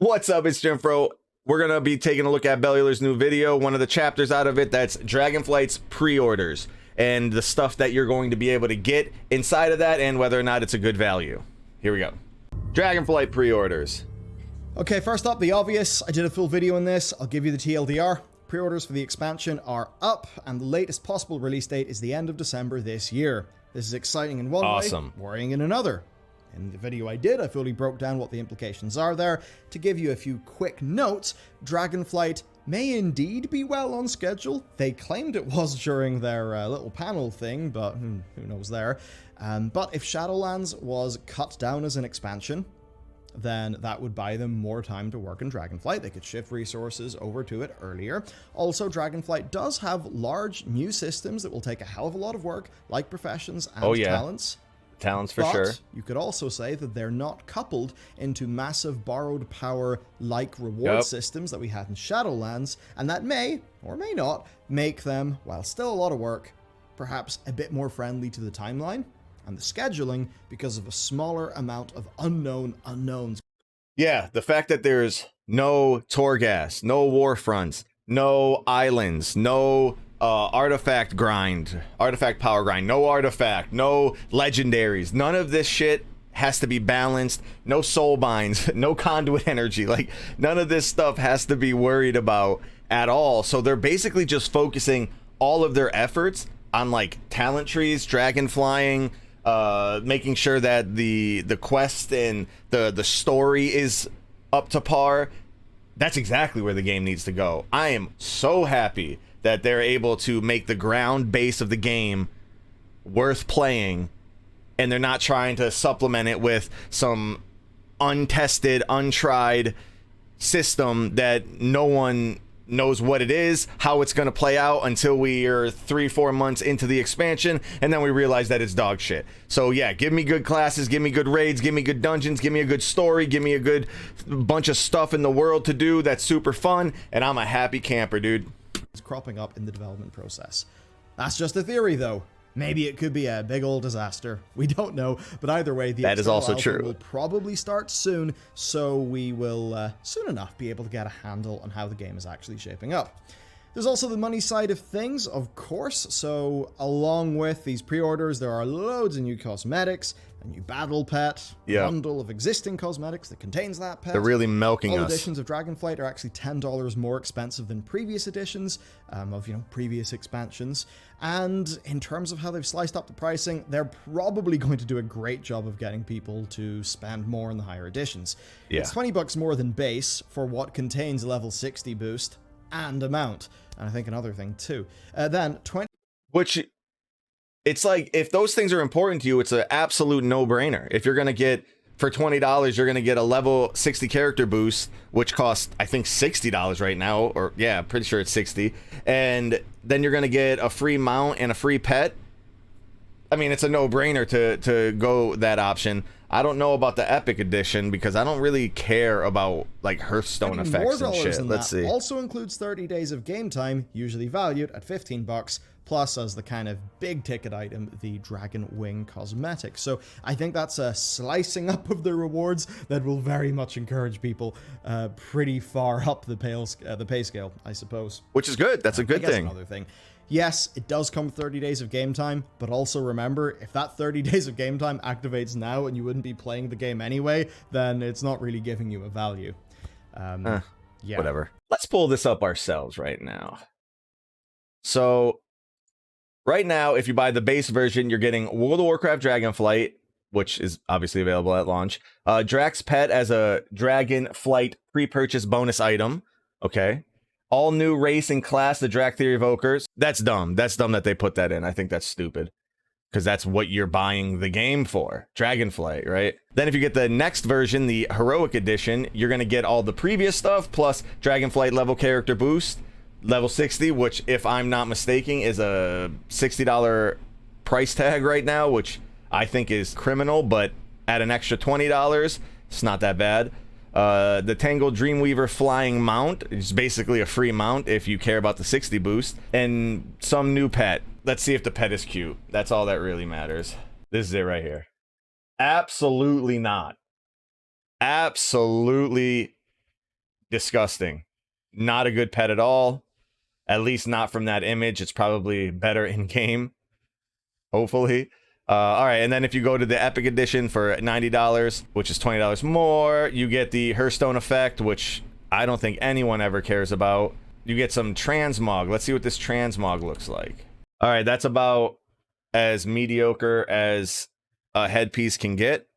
What's up, it's Jimfro. We're going to be taking a look at Bellular's new video, one of the chapters out of it, that's Dragonflight's pre-orders, and the stuff that you're going to be able to get inside of that, and whether or not it's a good value. Here we go. Dragonflight pre-orders. Okay, first up, the obvious. I did a full video on this. I'll give you the TLDR. Pre-orders for the expansion are up, and the latest possible release date is the end of December this year. This is exciting in one way, worrying in another. In the video I did, I fully broke down what the implications are there. To give you a few quick notes, Dragonflight may indeed be well on schedule. They claimed it was during their little panel thing, but who knows there. But if Shadowlands was cut down as an expansion, then that would buy them more time to work in Dragonflight. They could shift resources over to it earlier. Also, Dragonflight does have large new systems that will take a hell of a lot of work, like professions and talents. Talents for sure. You could also say that they're not coupled into massive borrowed power like reward systems that we had in Shadowlands, and that may, or may not, make them, while still a lot of work, perhaps a bit more friendly to the timeline and the scheduling because of a smaller amount of unknown unknowns. Yeah, the fact that there's no Torghast, no Warfronts, no islands, no artifact power grind, no artifact, no legendaries, none of this shit has to be balanced, no soul binds, no conduit energy, like none of this stuff has to be worried about at all. So they're basically just focusing all of their efforts on like talent trees, dragon flying, making sure that the quest and the story is up to par. That's exactly where the game needs to go. I am so happy that they're able to make the ground base of the game worth playing, and they're not trying to supplement it with some untested, untried system that no one knows what it is, how it's going to play out until we are 3-4 months into the expansion, and then we realize that it's dog shit. So yeah, give me good classes, give me good raids, give me good dungeons, give me a good story, give me a good bunch of stuff in the world to do that's super fun, and I'm a happy camper, dude. It's cropping up in the development process. That's just a theory, though. Maybe it could be a big old disaster. We don't know, but either way, the that is also true. Will probably start soon, so we will soon enough be able to get a handle on how the game is actually shaping up. There's also the money side of things, of course. So along with these pre-orders, there are loads of new cosmetics, a new battle pet, a bundle of existing cosmetics that contains that pet. They're really milking All us. editions of Dragonflight are actually $10 more expensive than previous editions of, previous expansions. And in terms of how they've sliced up the pricing, they're probably going to do a great job of getting people to spend more in the higher editions. Yeah. It's $20 more than base for what contains a level 60 boost and a mount. And I think another thing too. Then 20... Which, it's like, if those things are important to you, it's an absolute no-brainer. If you're going to get, for $20, you're going to get a level 60 character boost, which costs, I think, $60 right now. Or, yeah, I'm pretty sure it's 60. And then you're going to get a free mount and a free pet. I mean, it's a no-brainer to go that option. I don't know about the Epic Edition because I don't really care about like Hearthstone effects and shit. Let's see. Also includes 30 days of game time, usually valued at $15, plus as the kind of big ticket item, the Dragon Wing cosmetic. So I think that's a slicing up of the rewards that will very much encourage people pretty far up the pay scale, I suppose. Which is good. That's a good thing. Another thing. Yes, it does come with 30 days of game time, but also remember, if that 30 days of game time activates now and you wouldn't be playing the game anyway, then it's not really giving you a value. Yeah. Whatever. Let's pull this up ourselves right now. So, right now, if you buy the base version, you're getting World of Warcraft Dragonflight, which is obviously available at launch. Drax Pet as a Dragonflight pre-purchase bonus item. Okay. All new race and class, the Drak Theory Evokers. That's dumb. That's dumb that they put that in. I think that's stupid. Because that's what you're buying the game for. Dragonflight, right? Then if you get the next version, the Heroic Edition, you're going to get all the previous stuff, plus Dragonflight level character boost, level 60, which, if I'm not mistaken, is a $60 price tag right now, which I think is criminal, but at an extra $20, it's not that bad. The Tangled Dreamweaver Flying Mount is basically a free mount if you care about the 60 boost, and some new pet. Let's see if the pet is cute. That's all that really matters. This is it right here. Absolutely not. Absolutely disgusting. Not a good pet at all. At least not from that image. It's probably better in game. Hopefully. All right, and then if you go to the Epic Edition for $90, which is $20 more, you get the Hearthstone effect, which I don't think anyone ever cares about. You get some transmog. Let's see what this transmog looks like. All right, that's about as mediocre as a headpiece can get.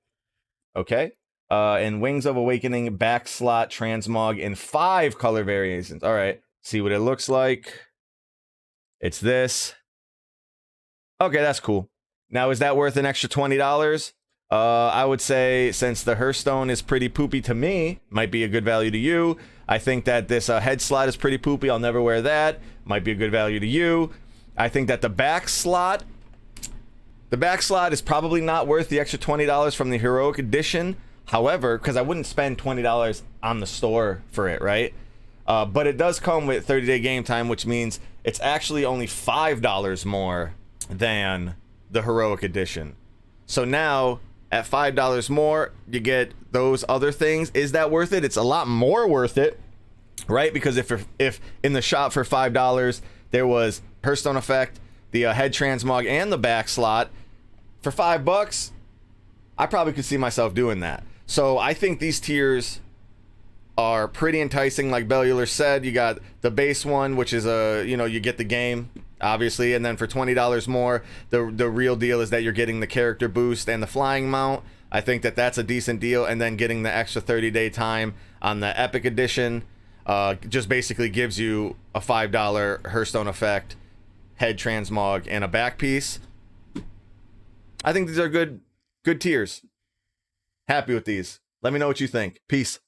Okay. And Wings of Awakening backslot transmog in 5 color variations. All right, see what it looks like. It's this. Okay, that's cool. Now, is that worth an extra $20? I would say, since the Hearthstone is pretty poopy to me, might be a good value to you. I think that this head slot is pretty poopy. I'll never wear that. Might be a good value to you. I think that the back slot is probably not worth the extra $20 from the Heroic Edition. However, because I wouldn't spend $20 on the store for it, right? But it does come with 30-day game time, which means it's actually only $5 more than the Heroic Edition. So now at $5 more, you get those other things. Is that worth it? It's a lot more worth it, right? Because if in the shop for $5 there was Hearthstone effect, the head transmog, and the back slot for $5, I probably could see myself doing that. So I think these tiers are pretty enticing. Like Bellular said, you got the base one, which is you get the game, obviously, and then for $20 more, the real deal is that you're getting the character boost and the flying mount. I think that that's a decent deal, and then getting the extra 30-day time on the Epic Edition just basically gives you a $5 Hearthstone effect, head transmog, and a back piece. I think these are good tiers. Happy with these. Let me know what you think. Peace.